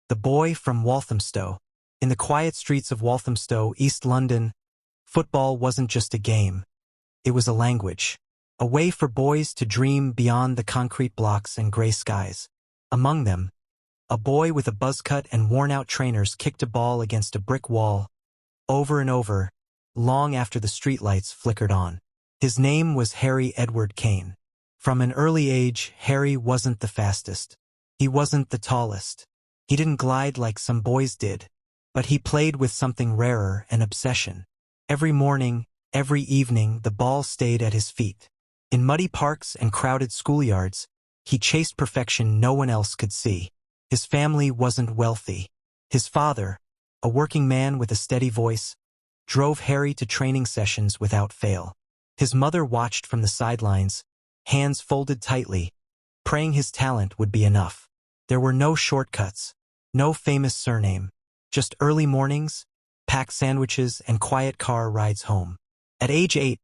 The boy from Walthamstow. In the quiet streets of Walthamstow, East London, football wasn't just a game. It was a language. A way for boys to dream beyond the concrete blocks and gray skies. Among them, a boy with a buzz cut and worn-out trainers kicked a ball against a brick wall, over and over, long after the streetlights flickered on. His name was Harry Edward Kane. From an early age, Harry wasn't the fastest. He wasn't the tallest. He didn't glide like some boys did. But he played with something rarer, an obsession. Every morning, every evening, the ball stayed at his feet. In muddy parks and crowded schoolyards, he chased perfection no one else could see. His family wasn't wealthy. His father, a working man with a steady voice, drove Harry to training sessions without fail. His mother watched from the sidelines, hands folded tightly, praying his talent would be enough. There were no shortcuts, no famous surname, just early mornings, packed sandwiches, and quiet car rides home. At age 8,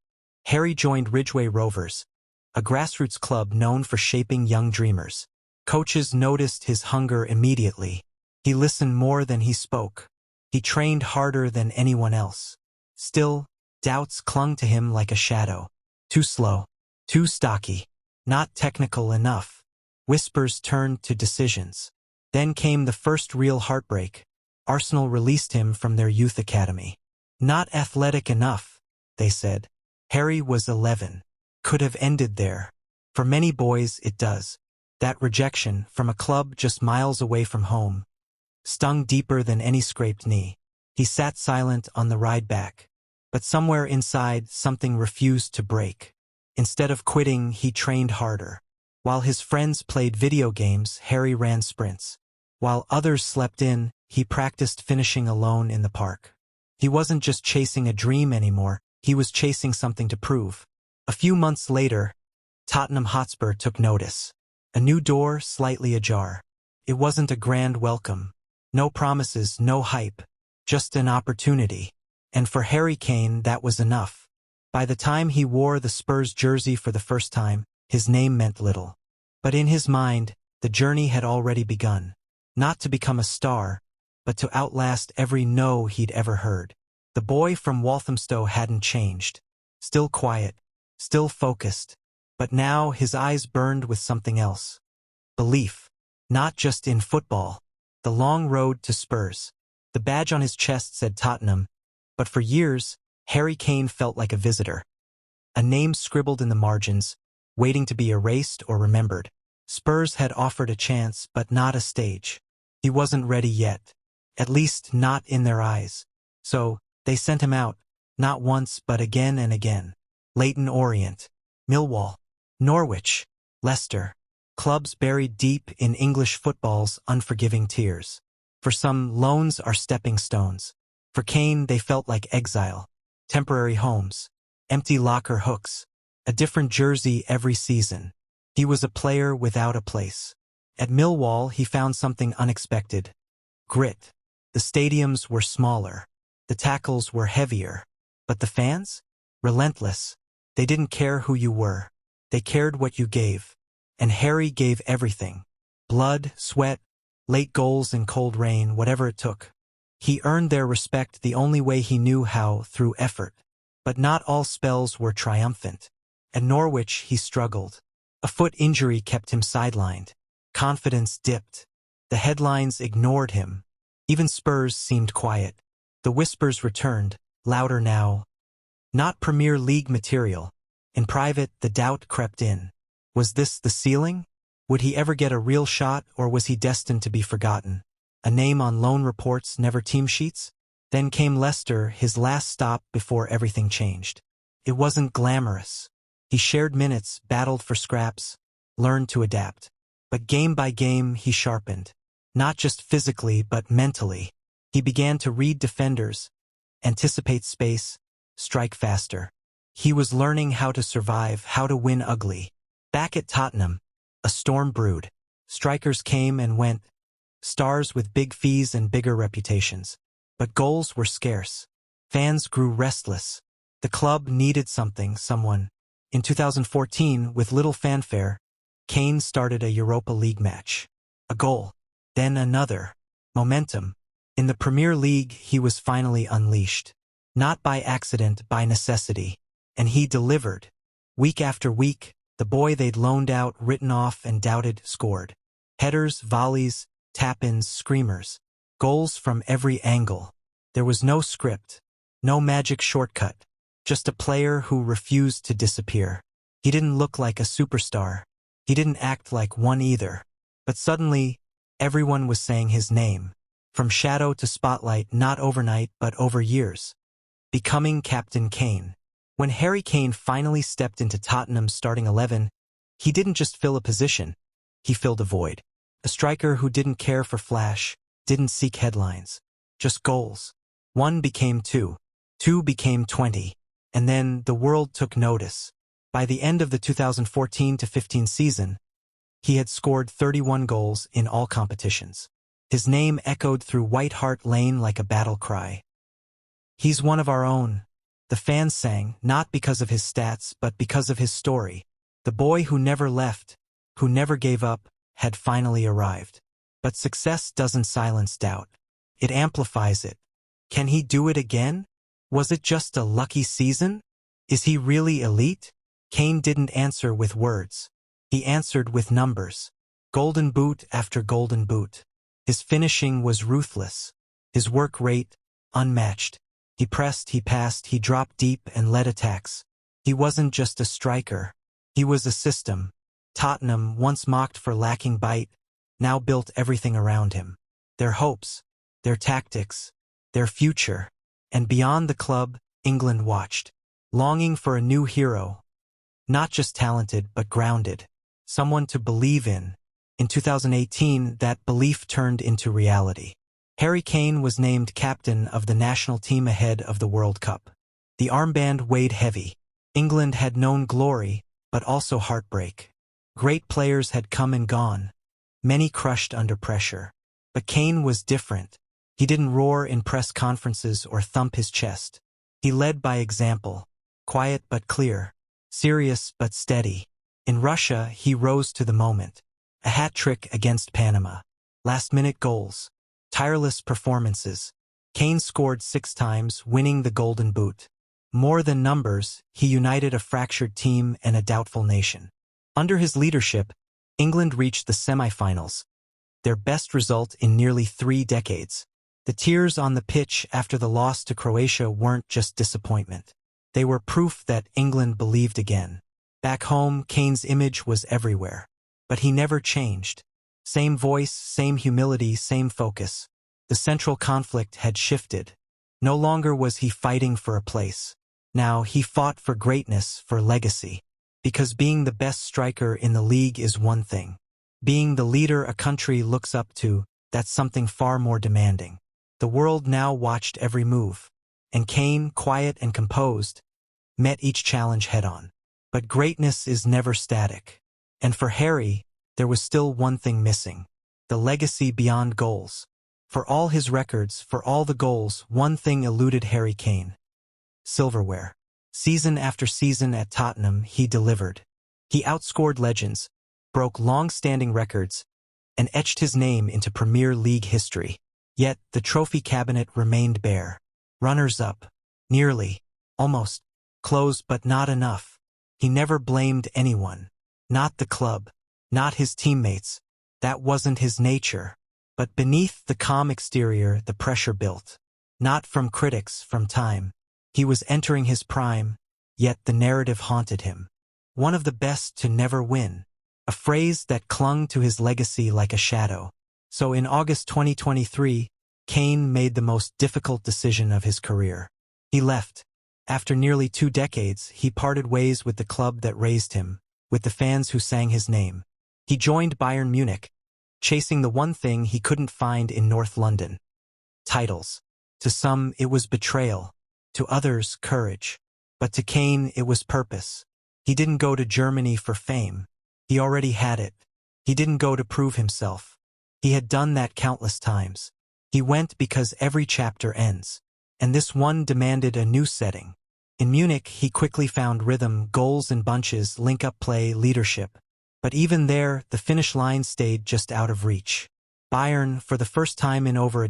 Harry joined Ridgeway Rovers, a grassroots club known for shaping young dreamers. Coaches noticed his hunger immediately. He listened more than he spoke. He trained harder than anyone else. Still, doubts clung to him like a shadow. Too slow, too stocky, not technical enough. Whispers turned to decisions. Then came the first real heartbreak. Arsenal released him from their youth academy. Not athletic enough, they said. Harry was 11. Could have ended there. For many boys, it does. That rejection, from a club just miles away from home, stung deeper than any scraped knee. He sat silent on the ride back. But somewhere inside, something refused to break. Instead of quitting, he trained harder. While his friends played video games, Harry ran sprints. While others slept in, he practiced finishing alone in the park. He wasn't just chasing a dream anymore, he was chasing something to prove. A few months later, Tottenham Hotspur took notice. A new door slightly ajar. It wasn't a grand welcome. No promises, no hype. Just an opportunity. And for Harry Kane, that was enough. By the time he wore the Spurs jersey for the first time, his name meant little. But in his mind, the journey had already begun. Not to become a star, but to outlast every no he'd ever heard. The boy from Walthamstow hadn't changed. Still quiet, still focused. But now his eyes burned with something else. Belief. Not just in football. The long road to Spurs. The badge on his chest said Tottenham, but for years, Harry Kane felt like a visitor. A name scribbled in the margins, waiting to be erased or remembered. Spurs had offered a chance, but not a stage. He wasn't ready yet. At least not in their eyes. So, they sent him out, not once but again and again. Leyton Orient, Millwall, Norwich, Leicester. Clubs buried deep in English football's unforgiving tears. For some, loans are stepping stones. For Kane, they felt like exile. Temporary homes. Empty locker hooks. A different jersey every season. He was a player without a place. At Millwall, he found something unexpected. Grit. The stadiums were smaller. The tackles were heavier. But the fans? Relentless. They didn't care who you were. They cared what you gave. And Harry gave everything. Blood, sweat, late goals in cold rain, whatever it took. He earned their respect the only way he knew how, through effort. But not all spells were triumphant. At Norwich, he struggled. A foot injury kept him sidelined. Confidence dipped. The headlines ignored him. Even Spurs seemed quiet. The whispers returned, louder now. Not Premier League material. In private, the doubt crept in. Was this the ceiling? Would he ever get a real shot, or was he destined to be forgotten? A name on loan reports, never team sheets? Then came Leicester, his last stop before everything changed. It wasn't glamorous. He shared minutes, battled for scraps, learned to adapt. But game by game, he sharpened. Not just physically, but mentally. He began to read defenders, anticipate space, strike faster. He was learning how to survive, how to win ugly. Back at Tottenham, a storm brewed. Strikers came and went, stars with big fees and bigger reputations. But goals were scarce. Fans grew restless. The club needed something, someone. In 2014, with little fanfare, Kane started a Europa League match. A goal. Then another. momentum. In the Premier League, he was finally unleashed. Not by accident, by necessity. And he delivered. Week after week, the boy they'd loaned out, written off, and doubted scored. Headers, volleys, tap-ins, screamers. Goals from every angle. There was no script. No magic shortcut. Just a player who refused to disappear. He didn't look like a superstar. He didn't act like one either. But suddenly, everyone was saying his name. From shadow to spotlight, not overnight, but over years. Becoming Captain Kane. When Harry Kane finally stepped into Tottenham's starting 11, he didn't just fill a position. He filled a void. A striker who didn't care for flash, didn't seek headlines. Just goals. 1 became 2. 2 became 20. And then the world took notice. By the end of the 2014-15 season, he had scored 31 goals in all competitions. His name echoed through White Hart Lane like a battle cry. He's one of our own. The fans sang, not because of his stats, but because of his story. The boy who never left, who never gave up, had finally arrived. But success doesn't silence doubt. It amplifies it. Can he do it again? Was it just a lucky season? Is he really elite? Kane didn't answer with words. He answered with numbers. Golden boot after golden boot. His finishing was ruthless. His work rate, unmatched. He pressed, he passed, he dropped deep and led attacks. He wasn't just a striker. He was a system. Tottenham, once mocked for lacking bite, now built everything around him. Their hopes, their tactics, their future. And beyond the club, England watched, longing for a new hero. Not just talented, but grounded. Someone to believe in. In 2018, that belief turned into reality. Harry Kane was named captain of the national team ahead of the World Cup. The armband weighed heavy. England had known glory, but also heartbreak. Great players had come and gone, many crushed under pressure. But Kane was different. He didn't roar in press conferences or thump his chest. He led by example, quiet but clear, serious but steady. In Russia, he rose to the moment. A hat trick against Panama. Last-minute goals. Tireless performances. Kane scored 6 times, winning the Golden Boot. More than numbers, he united a fractured team and a doubtful nation. Under his leadership, England reached the semi-finals, their best result in nearly 3 decades. The tears on the pitch after the loss to Croatia weren't just disappointment. They were proof that England believed again. Back home, Kane's image was everywhere. But he never changed. Same voice, same humility, same focus. The central conflict had shifted. No longer was he fighting for a place. Now he fought for greatness, for legacy. Because being the best striker in the league is one thing. Being the leader a country looks up to, that's something far more demanding. The world now watched every move. And Kane, quiet and composed, met each challenge head-on. But greatness is never static. And for Harry, there was still one thing missing. The legacy beyond goals. For all his records, for all the goals, one thing eluded Harry Kane. Silverware. Season after season at Tottenham, he delivered. He outscored legends, broke long-standing records, and etched his name into Premier League history. Yet, the trophy cabinet remained bare. Runners-up. Nearly. Almost. Close, but not enough. He never blamed anyone. Not the club. Not his teammates. That wasn't his nature. But beneath the calm exterior, the pressure built. Not from critics, from time. He was entering his prime, yet the narrative haunted him. One of the best to never win. A phrase that clung to his legacy like a shadow. So in August 2023, Kane made the most difficult decision of his career. He left. After nearly 2 decades, he parted ways with the club that raised him, with the fans who sang his name. He joined Bayern Munich, chasing the one thing he couldn't find in North London. Titles. To some, it was betrayal. To others, courage. But to Kane, it was purpose. He didn't go to Germany for fame. He already had it. He didn't go to prove himself. He had done that countless times. He went because every chapter ends. And this one demanded a new setting. In Munich, he quickly found rhythm, goals in bunches, link-up play, leadership. But even there, the finish line stayed just out of reach. Bayern, for the first time in over a